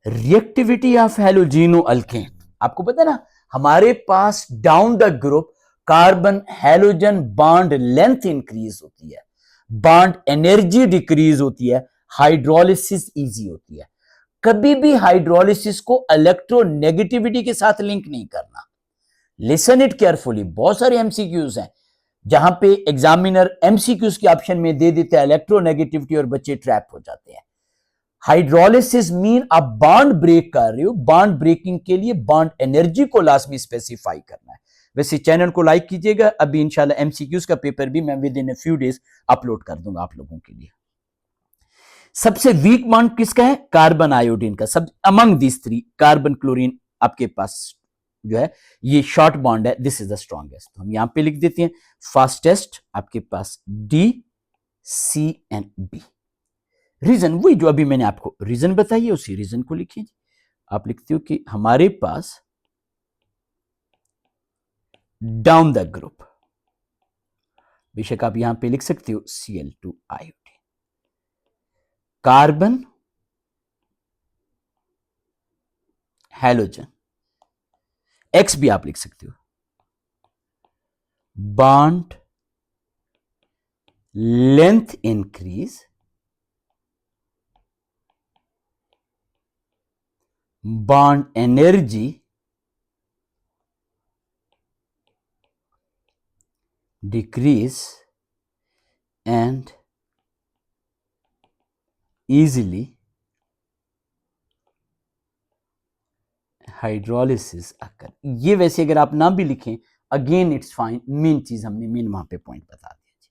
Reactivity of halogeno alkane, आपको पता है ना, हमारे पास down the group carbon halogen bond length increase होती है, बॉन्ड एनर्जी डिक्रीज होती है, हाइड्रोलिसिस इजी होती है। कभी भी हाइड्रोलिसिस को इलेक्ट्रोनेगेटिविटी के साथ लिंक नहीं करना। लिसन इट केयरफुली, बहुत सारे एमसीक्यूज हैं जहां पे एग्जामिनर एमसीक्यूज के ऑप्शन में दे देता है इलेक्ट्रोनेगेटिविटी और बच्चे ट्रैप हो जाते हैं। हाइड्रोलिसिस मीन आप बॉन्ड ब्रेक कर रहे हो, बॉन्ड ब्रेकिंग के लिए बॉन्ड एनर्जी को लाजमी स्पेसिफाई करना है। वैसे चैनल को लाइक कीजिएगा, अभी इंशाल्लाह एमसीक्यूज का पेपर भी मैं with in a few days upload कर दूंगा आप लोगों के लिए। सबसे वीक बॉन्ड किसका है? कार्बन आयोडीन का। सब among this three, carbon chlorine आपके पास जो है ये शॉर्ट बॉन्ड है, दिस इज द स्ट्रॉन्गेस्ट। तो हम यहां पे लिख देते हैं फास्टेस्ट आपके पास D, C and B। Reason वही जो अभी मैंने आपको रीजन बताइए, उसी रीजन को लिखिए। आप लिखते हो कि हमारे पास डाउन द ग्रुप, बेशक आप यहां पे लिख सकते हो Cl2 iodine, carbon halogen, X भी आप लिख सकते हो, bond length increase, bond energy decrease and easily hydrolysis occur. ये वैसे अगर आप नाम भी लिखें अगेन इट्स फाइन, मेन चीज हमने मेन वहां पे पॉइंट बता दिया जी।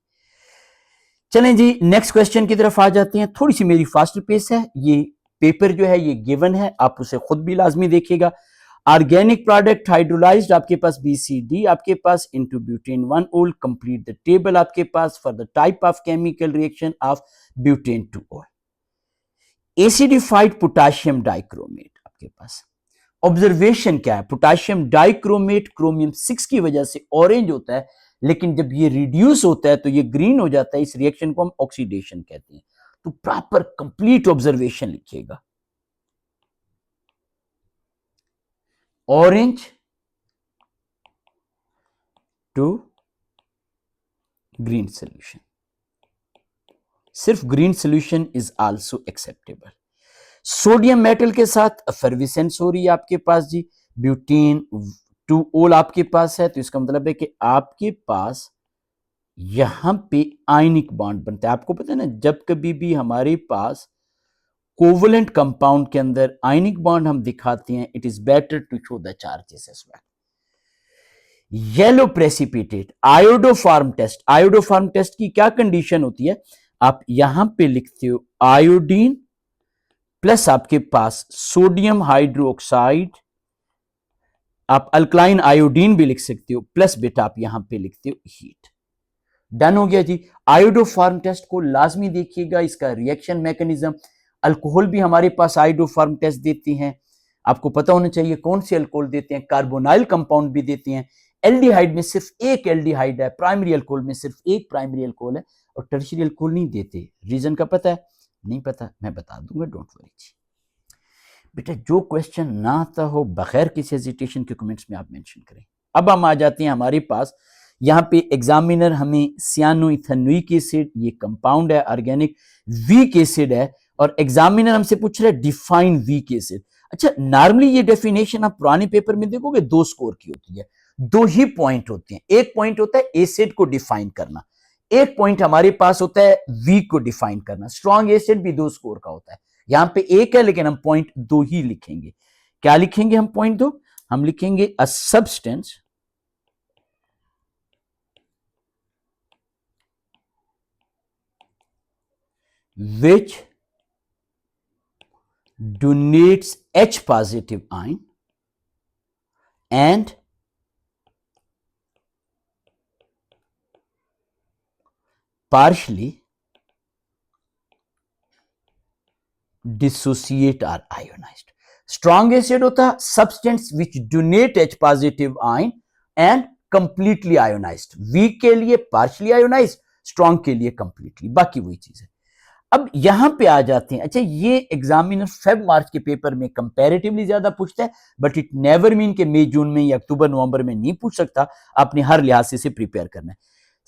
चलें जी नेक्स्ट क्वेश्चन की तरफ आ जाते हैं। थोड़ी सी मेरी फास्ट पेस है, ये पेपर जो है ये गिवन है, आप उसे खुद भी लाजमी देखिएगा। ऑर्गेनिक प्रोडक्ट हाइड्रोलाइज्ड आपके पास BCD आपके पास इनटू ब्यूटेन 1 ओल, कंप्लीट द टेबल आपके पास for the type of chemical reaction of butane 2 ol. Acidified potassium dichromate आपके पास, ऑब्जर्वेशन क्या है? पोटाशियम डाइक्रोमेट क्रोमियम 6 की वजह से ऑरेंज होता है, लेकिन जब ये रिड्यूस होता है तो ये ग्रीन हो जाता है। इस रिएक्शन को हम ऑक्सीडेशन कहते हैं। तो प्रॉपर कंप्लीट ऑब्जर्वेशन लिखिएगा, ऑरेंज टू ग्रीन सोल्यूशन, सिर्फ green solution is also acceptable. Sodium metal के साथ एफर्विसेंस हो रही है आपके पास जी, ब्यूटेन 2 ओल आपके पास है, तो इसका मतलब है कि आपके पास यहां पे आयनिक बॉन्ड बनता है। आपको पता है ना, जब कभी भी हमारे पास कोवलेंट कंपाउंड के अंदर आयनिक बॉन्ड हम दिखाते हैं, it is better to show the charges as well. Yellow precipitate iodoform test, iodoform test की क्या कंडीशन होती है? आप यहां पे लिखते हो आयोडीन प्लस आपके पास सोडियम हाइड्रोक्साइड, आप अल्कलाइन आयोडीन भी लिख सकते हो, प्लस बेटा आप यहां पे लिखते हो हीट। डन हो गया जी। आयोडोफॉर्म टेस्ट को लाजमी देखिएगा, इसका रिएक्शन मैकेनिज्म। अल्कोहल भी हमारे पास आयोडोफॉर्म टेस्ट देते हैं, आपको पता होना चाहिए कौन से अल्कोहल देते हैं। कार्बोनाइल कंपाउंड भी देते हैं। एल्डिहाइड में सिर्फ एक एल्डिहाइड है, प्राइमरी अल्कोहल में सिर्फ एक प्राइमरी अल्कोहल है, और टर्शियरी अल्कोहल नहीं देते। रीजन का पता है? नहीं पता, मैं बता दूंगा, डोंट वरी जी। बेटा जो क्वेश्चन ना आता हो बगैर किसी हेजिटेशन के कमेंट्स में आप मेंशन करें। अब हम आ जाते हैं हमारे पास, यहाँ पे एग्जामिनर हमें सियानोइथेनोइक एसिड, ये कंपाउंड है ऑर्गेनिक, वीक एसिड है, और एग्जामिनर हमसे पूछ रहा है डिफाइन वीक एसिड। अच्छा, नॉर्मली ये डेफिनेशन आप पुराने पेपर में देखोगे 2 स्कोर की होती है, दो ही पॉइंट होते हैं। एक पॉइंट होता है एसिड को डिफाइन करना, एक पॉइंट हमारे पास होता है वीक को डिफाइन करना। स्ट्रॉन्ग एसिड भी 2 स्कोर का होता है, यहां पे एक है लेकिन हम पॉइंट 2 ही लिखेंगे। क्या लिखेंगे हम पॉइंट 2? हम लिखेंगे a substance which donates H positive ion and partially dissociate or ionized. Strong acid होता है substance which donate H positive ion and completely ionized. Weak के लिए partially ionized, strong के लिए completely, बाकी वही चीज है। अब यहां पे आ जाते हैं। अच्छा, ये एग्जामिनर फेब मार्च के पेपर में कंपैरेटिवली ज्यादा पूछता है, बट इट नेवर मीन के मई जून में या अक्टूबर नवंबर में नहीं पूछ सकता। आपने हर लिहाज से इसे प्रिपेयर करना है।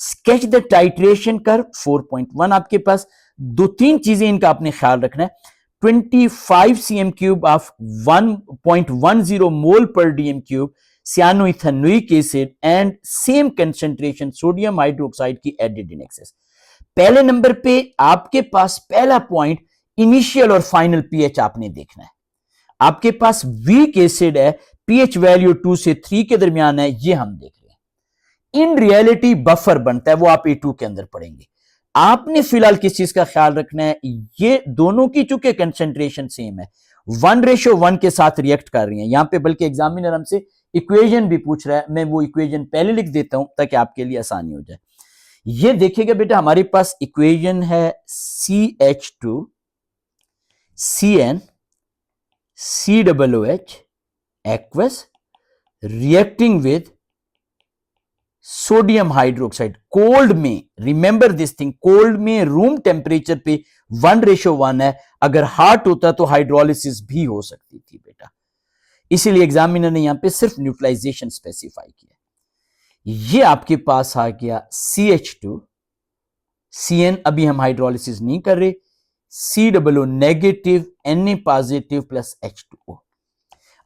स्केच द टाइट्रेशन कर्व 4.1 आपके पास। 2-3 चीजें इनका आपने ख्याल रखना है। 25 cm³ ऑफ 1.10 मोल पर dm³ cyanoethanoic acid and same concentration sodium hydroxide की एडेड इन एक्सेस। पहले नंबर पे आपके पास पहला पॉइंट इनिशियल और फाइनल पीएच आपने देखना है। आपके पास वीक एसिड है, पीएच वैल्यू 2 से 3 के दरमियान है, ये हम देख रहे हैं। इन रियलिटी बफर बनता है, वो आप A2 के अंदर पढ़ेंगे। आपने फिलहाल किस चीज का ख्याल रखना है, ये दोनों की चूंकि कंसेंट्रेशन सेम है, 1:1 के साथ रिएक्ट कर रही है। यहां पे बल्कि एग्जामिनर हमसे इक्वेशन भी पूछ रहा है, मैं वो इक्वेशन पहले लिख देता हूं ताकि आपके लिए आसानी हो जाए। ये देखिएगा बेटा, हमारे पास इक्वेशन है CH2 CN COOH aqueous reacting with sodium hydroxide cold में। रिमेंबर दिस थिंग, कोल्ड में रूम टेम्परेचर पे 1:1 है। अगर हॉट होता तो हाइड्रोलिसिस भी हो सकती थी बेटा, इसीलिए एग्जामिनर ने यहां पे सिर्फ न्यूट्रलाइजेशन स्पेसिफाई किया। ये आपके पास आ गया CH2 CN, अभी हम हाइड्रोलिसिस नहीं कर रहे, COO negative Na positive plus H2O।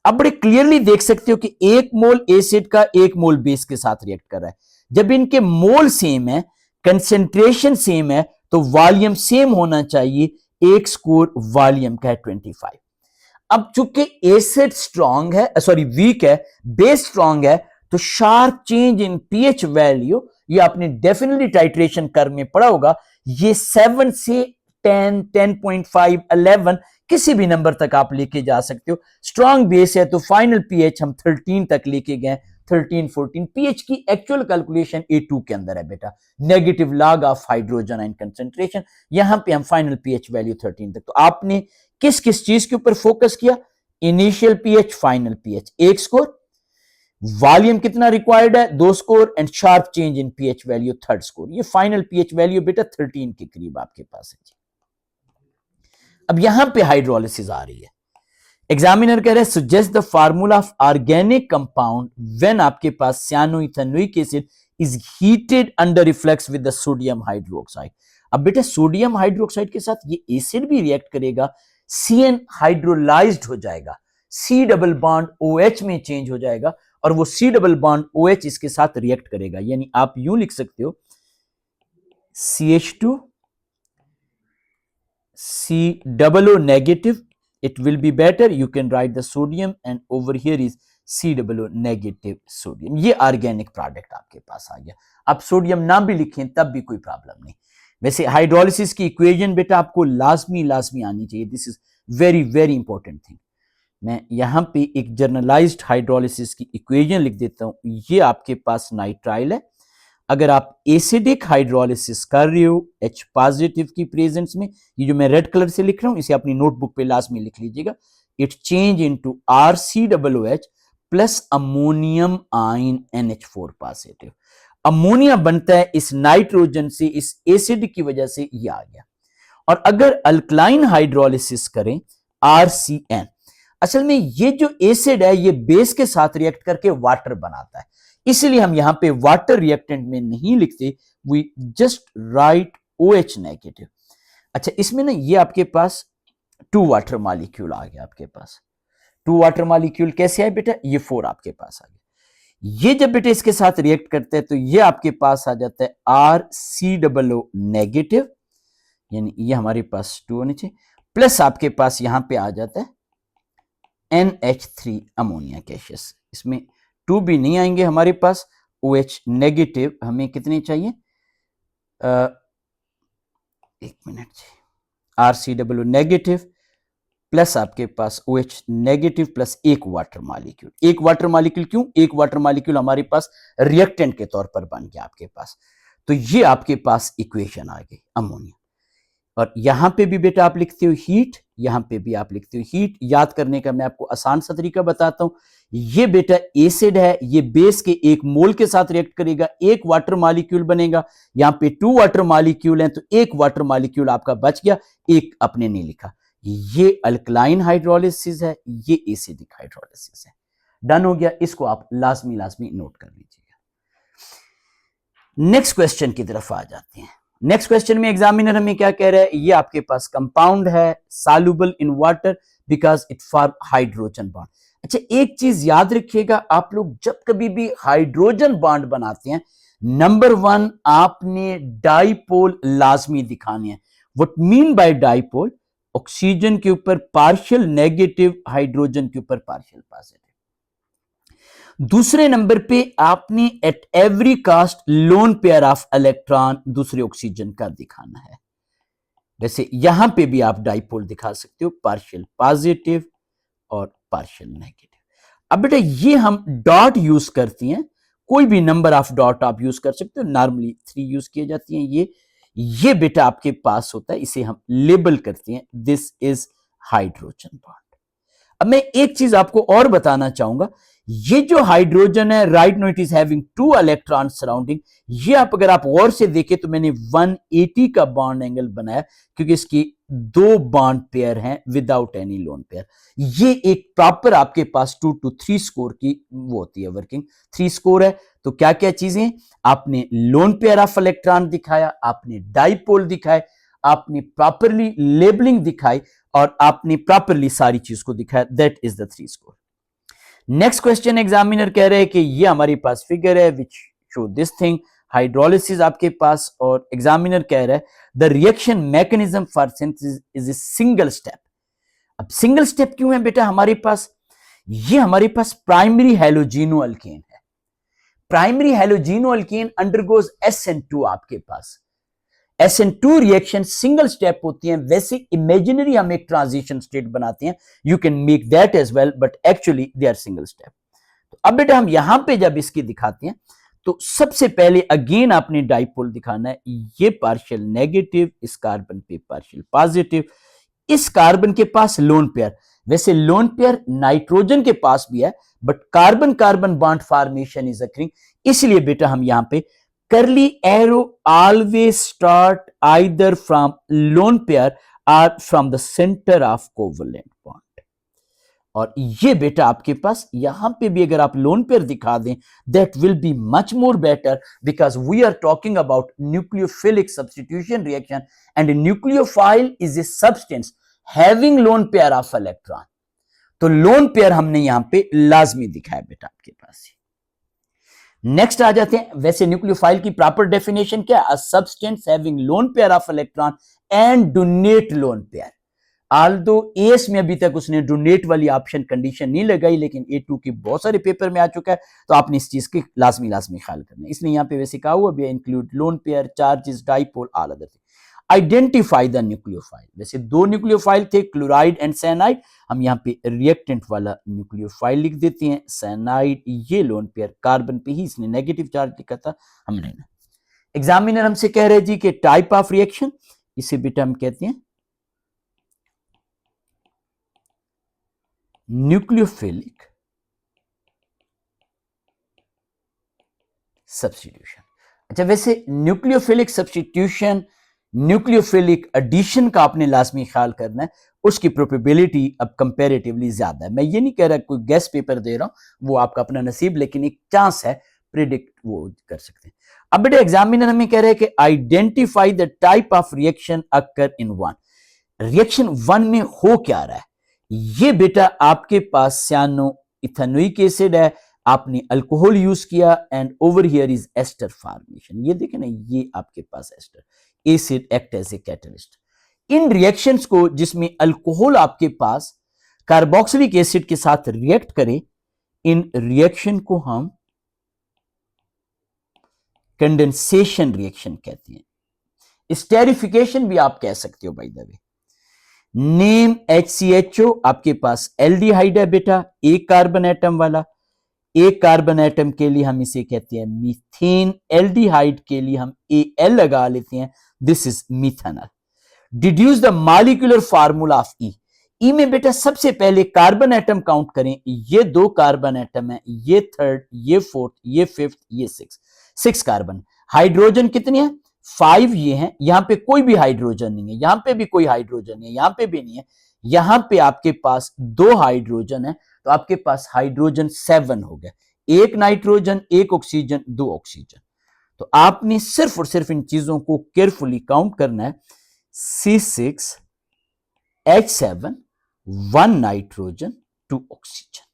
अब बड़े क्लियरली देख सकते हो कि 1 मोल एसिड का 1 मोल बेस के साथ रिएक्ट कर रहा है। जब इनके मोल सेम है, कंसेंट्रेशन सेम है, तो वॉल्यूम सेम होना चाहिए। एक स्कोर वॉल्यूम का है 25। अब चूंकि एसिड स्ट्रॉन्ग है, सॉरी वीक है, बेस स्ट्रॉन्ग है, तो sharp change in pH value, ये आपने डेफिनेटली टाइट्रेशन कर्व में पढ़ा होगा, ये 7 से 10, 10.5, 11 किसी भी नंबर तक आप लेके जा सकते हो। स्ट्रॉन्ग बेस है तो फाइनल पीएच हम 13 तक लेके गए, 13, 14। पीएच की एक्चुअल कैलकुलेशन A2 के अंदर है बेटा, negative log of hydrogen ion concentration. यहां पे हम फाइनल पीएच वैल्यू 13 तक। तो आपने किस किस चीज के ऊपर फोकस किया? Initial pH, final pH, 1 score, volume कितना रिक्वायर्ड है 2 score, and sharp change in pH value 3rd score. ये फाइनल पीएच वैल्यू बेटा 13 के करीब आपके पास है। अब यहां पे हाइड्रोलिसिस आ रही है। एग्जामिनर कह रहे हैं suggest the formula of organic compound when आपके पास cyanoethanoic acid is heated under reflex with the sodium hydroxide. अब बेटा सोडियम हाइड्रोक्साइड के साथ ये एसिड भी रिएक्ट करेगा, CN हाइड्रोलाइज्ड हो जाएगा, C डबल बॉन्ड OH में चेंज हो जाएगा, और वो C डबल बॉन्ड OH इसके साथ रिएक्ट करेगा। यानी आप यूं लिख सकते हो CH2 COO negative, it will be better, you can write the sodium and over here is COO negative sodium। ये ऑर्गेनिक प्रोडक्ट आपके पास आ गया। आप सोडियम ना भी लिखें तब भी कोई प्रॉब्लम नहीं। वैसे हाइड्रोलिसिस की इक्वेशन बेटा आपको लाजमी आनी चाहिए, this is very very important thing. मैं यहां पे एक जर्नलाइज्ड हाइड्रोलिसिस की इक्वेशन लिख देता हूं। ये आपके पास नाइट्राइल है। अगर आप एसिडिक हाइड्रोलिसिस कर रहे हो H पॉजिटिव की प्रेजेंस में, ये जो मैं रेड कलर से लिख रहा हूं इसे अपनी नोटबुक पे लास्ट में लिख लीजिएगा, it change into RCOOH plus ammonium ion NH4 positive. Ammonia बनता है इस नाइट्रोजन से, इस एसिड की वजह से ये आ गया। और अगर अल्कलाइन हाइड्रोलिसिस करें RCN, असल में ये जो एसिड है ये बेस के साथ रिएक्ट करके वाटर बनाता है, इसलिए हम यहां पे वाटर रिएक्टेंट में नहीं लिखते, we just write OH negative. अच्छा, इसमें ना ये आपके पास 2 वाटर मॉलिक्यूल आ गया। आपके पास 2 वाटर मॉलिक्यूल कैसे आए बेटा? ये 4 आपके पास आ गया। ये जब बेटे इसके साथ रिएक्ट करते हैं तो ये आपके पास आ जाता है RCOO नेगेटिव, यानी ये हमारे पास 2 होने चाहिए, प्लस आपके पास यहां पे आ जाता है NH3 अमोनिया गैसेस। इसमें 2 भी नहीं आएंगे हमारे पास, OH नेगेटिव हमें कितने चाहिए, एक मिनट जी, RCOO नेगेटिव प्लस आपके पास OH नेगेटिव प्लस एक वाटर मॉलिक्यूल। एक वाटर मॉलिक्यूल क्यों, एक वाटर मॉलिक्यूल हमारे पास रिएक्टेंट के तौर पर बन गया आपके पास। तो ये आपके पास इक्वेशन आ गई अमोनिया। और यहां पे भी बेटा आप लिखते हो हीट, यहां पे भी आप लिखते हो हीट। याद करने का मैं आपको आसान सा तरीका बताता हूं। ये बेटा एसिड है, ये बेस के 1 मोल के साथ रिएक्ट करेगा, 1 वाटर मॉलिक्यूल बनेगा। यहां पे 2 वाटर मॉलिक्यूल हैं तो 1 वाटर मॉलिक्यूल आपका बच गया, 1 अपने नहीं लिखा। ये अल्कलाइन हाइड्रोलिसिस है, ये एसिडिक हाइड्रोलिसिस है। डन हो गया, इसको आप लाजमी नोट कर लीजिएगा। नेक्स्ट क्वेश्चन की तरफ आ जाते हैं। नेक्स्ट क्वेश्चन में एग्जामिनर हमें क्या कह रहा है, ये आपके पास कंपाउंड है soluble in water because it form hydrogen bond. अच्छा, एक चीज याद रखिएगा, आप लोग जब कभी भी हाइड्रोजन बॉन्ड बनाते हैं, नंबर 1 आपने डाइपोल लाजमी दिखाने हैं। What mean by dipole, oxygen के ऊपर पार्शियल नेगेटिव, हाइड्रोजन के ऊपर पार्शियल पॉजिटिव। दूसरे नंबर पे आपने at every cost lone pair of electron दूसरे ऑक्सीजन का दिखाना है। वैसे यहां पे भी आप डाइपोल दिखा सकते हो, पार्शियल पॉजिटिव और पार्शियल नेगेटिव। अब बेटा ये हम डॉट यूज करती हैं, कोई भी नंबर ऑफ डॉट आप यूज कर सकते हो, नॉर्मली 3 यूज किए जाती हैं। ये बेटा आपके पास होता है, इसे हम लेबल करते हैं दिस इज हाइड्रोजन बॉन्ड। अब मैं एक चीज आपको और बताना चाहूंगा, ये जो हाइड्रोजन है right no it is having 2 electron surrounding. ये आप अगर आप और से देखें तो मैंने 180 का बॉन्ड एंगल बनाया क्योंकि इसकी 2 बॉन्ड पेयर हैं विदाउट एनी लोन पेयर। ये एक प्रॉपर आपके पास 2 to 3 स्कोर की वो होती है वर्किंग। 3 स्कोर है तो क्या क्या चीजें, आपने लोन पेयर ऑफ इलेक्ट्रॉन दिखाया, आपने डाइपोल दिखाए, आपने प्रॉपरली लेबलिंग दिखाई और आपने प्रॉपरली सारी चीज को दिखाया। That is the 3 score. Next question examiner कह रहे हैं कि ये हमारे पास फिगर है which show this thing, hydrolysis आपके पास, और एग्जामिनर कह रहा है the reaction mechanism for synthesis is a single step. अब सिंगल स्टेप क्यों है बेटा हमारे पास, ये हमारे पास प्राइमरी हैलोजिनो अल्केन है। प्राइमरी हैलोजिनो अल्केन अंडरगोज SN2 आपके पास। SN2 रिएक्शन सिंगल स्टेप होती हैं, वैसे इमेजिनरी हम एक ट्रांजिशन स्टेट बनाते हैं, you can make that as well, but actually they are single step. तो अब बेटा हम यहां पे जब इसकी दिखाते हैं तो सबसे पहले अगेन आपने डाइपोल दिखाना है, ये पार्शियल नेगेटिव, इस कार्बन पे पार्शियल पॉजिटिव, इस कार्बन के पास लोन पेयर। वैसे लोन पेयर नाइट्रोजन के पास भी है but carbon carbon bond formation is occurring, इसलिए बेटा हम यहां पे curly arrow always start either from lone pair or from the center of covalent bond। और ये बेटा आपके पास यहां पे भी अगर आप लोन पेयर दिखा दें that will be much more better because we are talking about nucleophilic substitution reaction and a nucleophile is a substance having lone pair of electron। तो लोन पेयर हमने यहां पे लाजमी दिखाया बेटा आपके पास। नेक्स्ट आ जाते हैं, वैसे न्यूक्लियोफाइल की प्रॉपर डेफिनेशन क्या है, a substance having loan pair of electron and donate lone pair. Aldous S में अभी तक उसने डोनेट वाली ऑप्शन कंडीशन नहीं लगाई, लेकिन A2 की बहुत सारे पेपर में आ चुका है, तो आपने इस चीज की लाजमी ख्याल करना है। इसलिए यहां पे वैसे कहा हुआ भी include lone pair, charges, dipole, all other thing. Identify the nucleophile, वैसे 2 न्यूक्लियोफाइल थे, क्लोराइड एंड साइनाइड। हम यहाँ पे रिएक्टेंट वाला न्यूक्लियोफाइल लिख देते हैं, साइनाइड, ये लोन पेयर, कार्बन पे ही इसने नेगेटिव चार्ज लिखा था हमने ना। एग्जामिनर हमसे कह रहे जी कि टाइप ऑफ रिएक्शन, इसे बेटा हम कहते हैं न्यूक्लियोफिलिक सब्स्टिट्यूशन। अच्छा, वैसे न्यूक्लियोफिलिक सब्स्टिट्यूशन, न्यूक्लियोफिलिक एडिशन का आपने लाजमी ख्याल करना है, उसकी प्रोबेबिलिटी अब कंपैरेटिवली ज्यादा है। मैं ये नहीं कह रहा कोई गेस पेपर दे रहा हूं, वो आपका अपना नसीब, लेकिन एक चांस है, प्रिडिक्ट वो कर सकते हैं। अब बेटा एग्जामिनर हमें कह रहे हैं कि identify the type of reaction occur in 1। Reaction 1 में हो क्या रहा है, ये बेटा आपके पास सियानो इथेनोइक एसिड है, आपने अल्कोहल यूज किया and over here is ester formation. ये देखें ना, ये आपके पास ester, acid act as a catalyst. इन रिएक्शंस को जिसमें अल्कोहल आपके पास कार्बोक्सिलिक एसिड के साथ रिएक्ट करे, इन रिएक्शन को हम कंडेंसेशन रिएक्शन कहते हैं। स्टेरिफिकेशन भी आप कह सकते हो by the way. Name HCHO, आपके पास एल्डिहाइड है बेटा, एक कार्बन एटम वाला। एक कार्बन एटम के लिए हम इसे कहते हैं मीथेन, एल्डिहाइड के लिए हम Al लगा लेते हैं, this is methanol. Deduce the molecular formula of E. E में बेटा सबसे पहले कार्बन एटम काउंट करें, ये 2 कार्बन एटम है, ये 3rd, ये 4th, ये 5th, ये 6 कार्बन। हाइड्रोजन कितने हैं? 5 ये हैं। यहां पे कोई भी हाइड्रोजन नहीं है, यहां पे भी कोई हाइड्रोजन नहीं है, यहां पे भी नहीं है, यहां पे आपके पास 2 हाइड्रोजन है, तो आपके पास हाइड्रोजन 7 हो गया। 1 नाइट्रोजन, 1 ऑक्सीजन, 2 ऑक्सीजन। तो आपने सिर्फ और सिर्फ इन चीजों को केयरफुली काउंट करना है। C6H7, 1 nitrogen, 2 oxygen.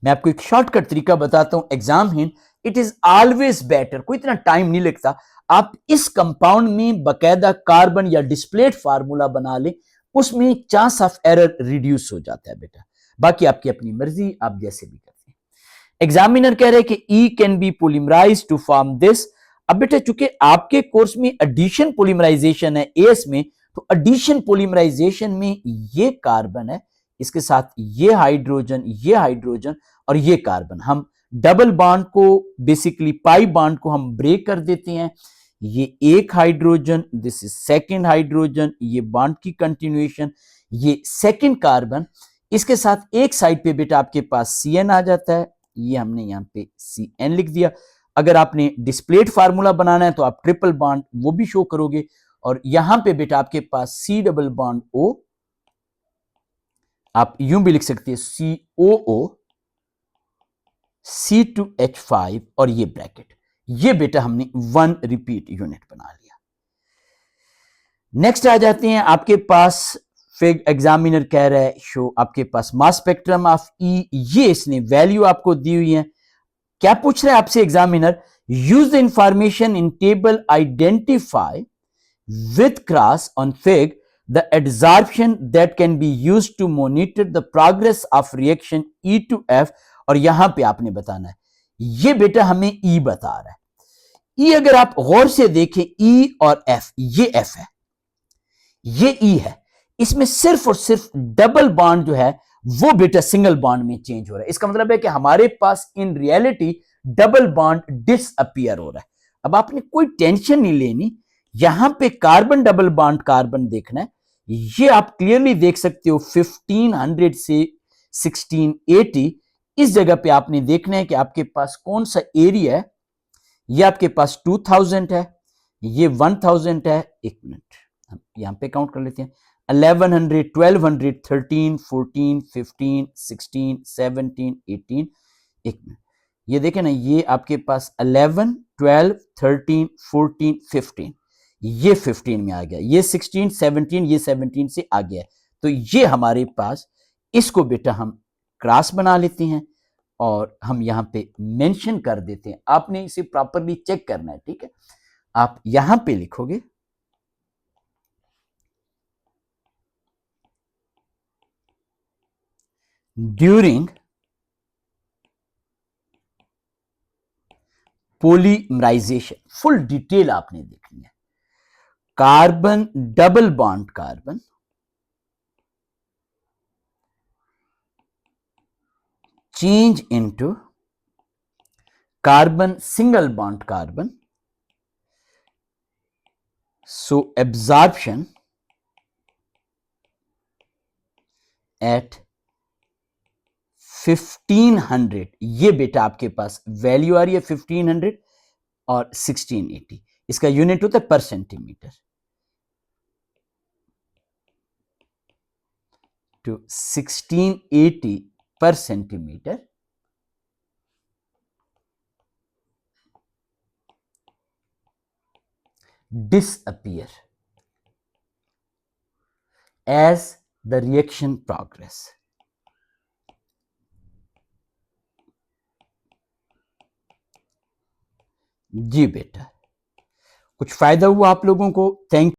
मैं आपको एक शॉर्टकट तरीका बताता हूं exam hint. It is always better, कोई इतना टाइम नहीं लगता, आप इस कंपाउंड में बकायदा कार्बन या डिस्प्लेट फार्मूला बना लें, उसमें चांस ऑफ एरर रिड्यूस हो जाता है बेटा। बाकी आपकी अपनी मर्जी, आप जैसे भी करते हैं। एग्जामिनर कह रहे हैं कि E can be polymerise to form this. अब बेटा चूंकि आपके कोर्स में एडिशन पोलिमराइजेशन है एएस में, तो एडिशन पोलिमराइजेशन में ये कार्बन है, इसके साथ ये हाइड्रोजन और ये कार्बन, हम डबल बॉन्ड को बेसिकली पाई बॉन्ड को हम ब्रेक कर देते हैं। ये एक hydrogen, this is second hydrogen, ये बॉन्ड की कंटिन्यूएशन, ये सेकंड कार्बन, इसके साथ एक साइड पे बेटा आपके पास CN आ जाता है, ये हमने यहां पे CN लिख दिया। अगर आपने डिस्प्लेट फार्मूला बनाना है तो आप ट्रिपल बॉन्ड वो भी शो करोगे, और यहां पे बेटा आपके पास C डबल बॉन्ड O, आप यूं भी लिख सकते हैं COO, C2H5 और ये ब्रैकेट, ये बेटा हमने 1 रिपीट यूनिट बना लिया। नेक्स्ट आ जाते हैं आपके पास, फिर एग्जामिनर कह रहा है शो आपके पास मास स्पेक्ट्रम ऑफ ई, ये इसने वैल्यू आपको दी हुई है। क्या पूछ रहा है आपसे examiner? Use the information in table, identify with cross on fig the adsorption that can be used to monitor the progress of reaction E to F, और यहां पे आपने बताना है, ये बेटा हमें E बता रहा है। E अगर आप गौर से देखें, E और F, ये F है, ये E है, इसमें सिर्फ और सिर्फ डबल बॉन्ड जो है वो बेटा सिंगल बॉन्ड में चेंज हो रहा है। इसका मतलब है कि हमारे पास in reality double bond disappear हो रहा है। अब आपने कोई टेंशन नहीं लेनी, यहां पे कार्बन डबल बॉन्ड कार्बन देखना है, ये आप क्लियरली देख सकते हो 1500 से 1680, इस जगह पे आपने देखना है कि आपके पास कौन सा एरिया है। ये आपके पास 2000 है, ये 1000 है, एक मिनट हम यहां पे काउंट कर लेते हैं, 1100, 1200, 13, 14, 15, 16, 17, 18, एक मिनट, ये देखें ना, ये आपके पास 11, 12, 13, 14, 15, ये 15 में आ गया, ये 16, 17, ये 17 से आ गया, तो ये हमारे पास, इसको बेटा हम क्रॉस बना लेते हैं और हम यहां पे मेंशन कर देते हैं। आपने इसे प्रॉपरली चेक करना है, ठीक है? आप यहां पे लिखोगे ड्यूरिंग पॉलीमराइजेशन, फुल डिटेल आपने देखनी है। Carbon double bond carbon change into carbon single bond carbon, so absorption at 1500, ये बेटा आपके पास वैल्यू आ रही है 1500 और 1680, इसका यूनिट होता है पर centimetre, to 1680 per centimeter, disappear as the reaction progress. जी बेटा, कुछ फायदा हुआ आप लोगों को? थैंक